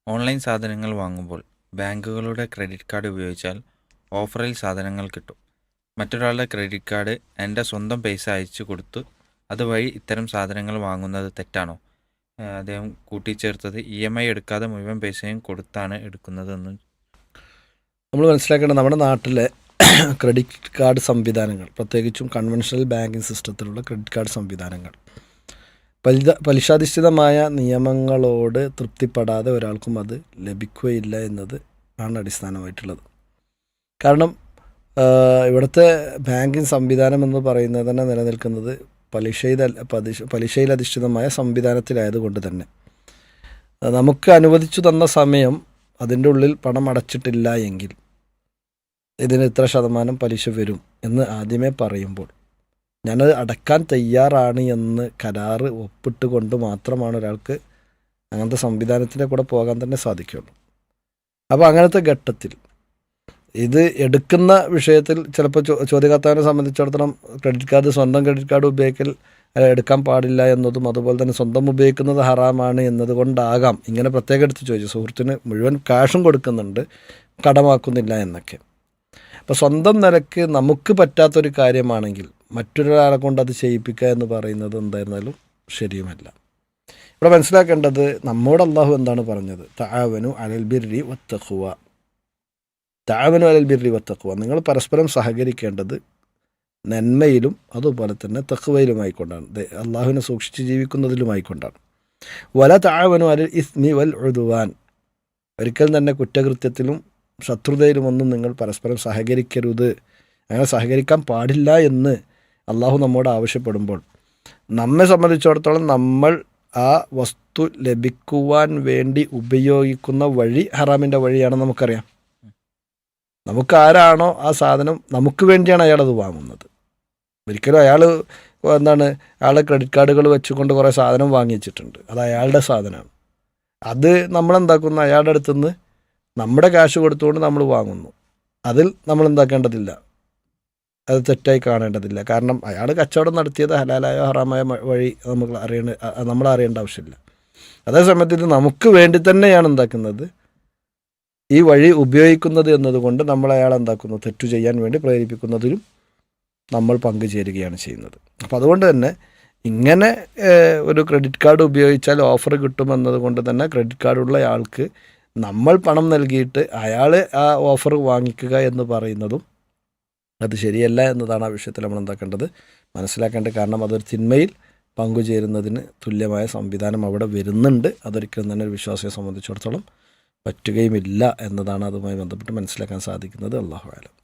Online സാധനങ്ങൾ വാങ്ങുമ്പോൾ ബാങ്കുകളുടെ ക്രെഡിറ്റ് കാർഡ് ഉപയോഗിച്ചാൽ ഓഫറിൽ സാധനങ്ങൾ കിട്ടും. മറ്റൊരാളുടെ ക്രെഡിറ്റ് കാർഡ് എൻ്റെ സ്വന്തം പൈസ അയച്ചു കൊടുത്തു അതുവഴി ഇത്തരം സാധനങ്ങൾ വാങ്ങുന്നത് തെറ്റാണോ? അദ്ദേഹം കൂട്ടിച്ചേർത്തത് EMI എടുക്കാതെ മുഴുവൻ പൈസയും കൊടുത്താണ് എടുക്കുന്നതെന്ന്. നമ്മൾ മനസ്സിലാക്കേണ്ടത് നമ്മുടെ നാട്ടിലെ ക്രെഡിറ്റ് കാർഡ് സംവിധാനങ്ങൾ, പ്രത്യേകിച്ചും കൺവെൻഷണൽ ബാങ്കിങ് സിസ്റ്റത്തിലുള്ള ക്രെഡിറ്റ് കാർഡ് സംവിധാനങ്ങൾ പലിശാധിഷ്ഠിതമായ നിയമങ്ങളോട് തൃപ്തിപ്പെടാതെ ഒരാൾക്കും അത് ലഭിക്കുകയില്ല എന്നത് ആണ് അടിസ്ഥാനമായിട്ടുള്ളത്. കാരണം ഇവിടുത്തെ ബാങ്കിങ് സംവിധാനം എന്ന് പറയുന്നത് തന്നെ നിലനിൽക്കുന്നത് പലിശയിലധിഷ്ഠിതമായ സംവിധാനത്തിലായതുകൊണ്ട് തന്നെ നമുക്ക് അനുവദിച്ചു തന്ന സമയം അതിൻ്റെ ഉള്ളിൽ പണം അടച്ചിട്ടില്ല എങ്കിൽ ഇതിന് ഇത്ര ശതമാനം പലിശ വരും എന്ന് ആദ്യമേ പറയുമ്പോൾ ഞാനത് അടക്കാൻ തയ്യാറാണ് എന്ന് കരാറ് ഒപ്പിട്ട് കൊണ്ട് മാത്രമാണ് ഒരാൾക്ക് അങ്ങനത്തെ സംവിധാനത്തിൻ്റെ കൂടെ പോകാൻ തന്നെ സാധിക്കുകയുള്ളൂ. അപ്പോൾ അങ്ങനത്തെ ഘട്ടത്തിൽ ഇത് എടുക്കുന്ന വിഷയത്തിൽ ചിലപ്പോൾ ചോദ്യകർത്താവിനെ സംബന്ധിച്ചിടത്തോളം സ്വന്തം ക്രെഡിറ്റ് കാർഡ് എടുക്കാൻ പാടില്ല എന്നതും അതുപോലെ തന്നെ സ്വന്തം ഉപയോഗിക്കുന്നത് ഹറാമാണ് എന്നതുകൊണ്ടാകാം ഇങ്ങനെ പ്രത്യേകം എടുത്ത് ചോദിച്ചു. സുഹൃത്തിന് മുഴുവൻ കാശും കൊടുക്കുന്നുണ്ട്, കടമാക്കുന്നില്ല എന്നൊക്കെ. അപ്പോൾ സ്വന്തം നിലക്ക് നമുക്ക് പറ്റാത്തൊരു കാര്യമാണെങ്കിൽ മറ്റൊരാളെ കൊണ്ട് അത് ചെയ്യിപ്പിക്കുക എന്ന് പറയുന്നത് എന്തായിരുന്നാലും ശരിയുമല്ല. ഇവിടെ മനസ്സിലാക്കേണ്ടത് നമ്മോട് അള്ളാഹു എന്താണ് പറഞ്ഞത്? തആവനു അലൽ ബിർരി വത്തഖ്വ. തആവനു അലൽ ബിർരി വത്തഖ്വ, നിങ്ങൾ പരസ്പരം സഹകരിക്കേണ്ടത് നന്മയിലും അതുപോലെ തന്നെ തഖ്വയിലുമായിക്കൊണ്ടാണ്, അള്ളാഹുവിനെ സൂക്ഷിച്ച് ജീവിക്കുന്നതിലുമായിക്കൊണ്ടാണ്. വല തആവനു അലൽ ഇസ്മി വൽ ഉദ്വാൻ, ഒരിക്കൽ തന്നെ കുറ്റകൃത്യത്തിലും ശത്രുതയിലുമൊന്നും നിങ്ങൾ പരസ്പരം സഹകരിക്കരുത്, അങ്ങനെ സഹകരിക്കാൻ പാടില്ല എന്ന് അള്ളാഹു നമ്മോട് ആവശ്യപ്പെടുമ്പോൾ നമ്മെ സംബന്ധിച്ചിടത്തോളം നമ്മൾ ആ വസ്തു ലഭിക്കുവാൻ വേണ്ടി ഉപയോഗിക്കുന്ന വഴി ഹറാമിൻ്റെ വഴിയാണെന്ന് നമുക്കറിയാം. നമുക്കാരാണോ ആ സാധനം നമുക്ക് വേണ്ടിയാണ് അയാളത് വാങ്ങുന്നത്. ഒരിക്കലും അയാളുടെ ക്രെഡിറ്റ് കാർഡുകൾ വെച്ചുകൊണ്ട് കുറേ സാധനം വാങ്ങിച്ചിട്ടുണ്ട്, അത് അയാളുടെ സാധനമാണ്. അത് നമ്മളെന്താക്കുന്നു, അയാളുടെ അടുത്തുനിന്ന് നമ്മുടെ കാശ് കൊടുത്തുകൊണ്ട് നമ്മൾ വാങ്ങുന്നു. അതിൽ നമ്മൾ എന്താക്കേണ്ടതില്ല, അത് തെറ്റായി കാണേണ്ടതില്ല. കാരണം അയാൾ കച്ചവടം നടത്തിയത് ഹലാലായോ ഹറാമായ വഴി നമ്മൾ അറിയേണ്ട ആവശ്യമില്ല. അതേസമയത്ത് ഇത് നമുക്ക് വേണ്ടി തന്നെയാണ് എന്താക്കുന്നത്, ഈ വഴി ഉപയോഗിക്കുന്നത് എന്നതുകൊണ്ട് നമ്മൾ അയാൾ എന്താക്കുന്നു, തെറ്റു ചെയ്യാൻ വേണ്ടി പ്രേരിപ്പിക്കുന്നതിലും നമ്മൾ പങ്കുചേരുകയാണ് ചെയ്യുന്നത്. അപ്പോൾ അതുകൊണ്ട് തന്നെ ഇങ്ങനെ ഒരു ക്രെഡിറ്റ് കാർഡ് ഉപയോഗിച്ചാൽ ഓഫർ കിട്ടുമെന്നത് കൊണ്ട് തന്നെ ക്രെഡിറ്റ് കാർഡുള്ള ആൾക്ക് നമ്മൾ പണം നൽകിയിട്ട് അയാൾ ആ ഓഫർ വാങ്ങിക്കുക എന്ന് പറയുന്നതും അത് ശരിയല്ല എന്നതാണ് ആ വിഷയത്തിൽ നമ്മൾ എന്താക്കേണ്ടത്, മനസ്സിലാക്കേണ്ടത്. കാരണം അതൊരു തിന്മയിൽ പങ്കുചേരുന്നതിന് തുല്യമായ സംവിധാനം അവിടെ വരുന്നുണ്ട്. അതൊരിക്കലും തന്നെ ഒരു വിശ്വാസിയെ സംബന്ധിച്ചിടത്തോളം പറ്റുകയുമില്ല എന്നതാണ് അതുമായി ബന്ധപ്പെട്ട് മനസ്സിലാക്കാൻ സാധിക്കുന്നത്. അല്ലാഹു അലം.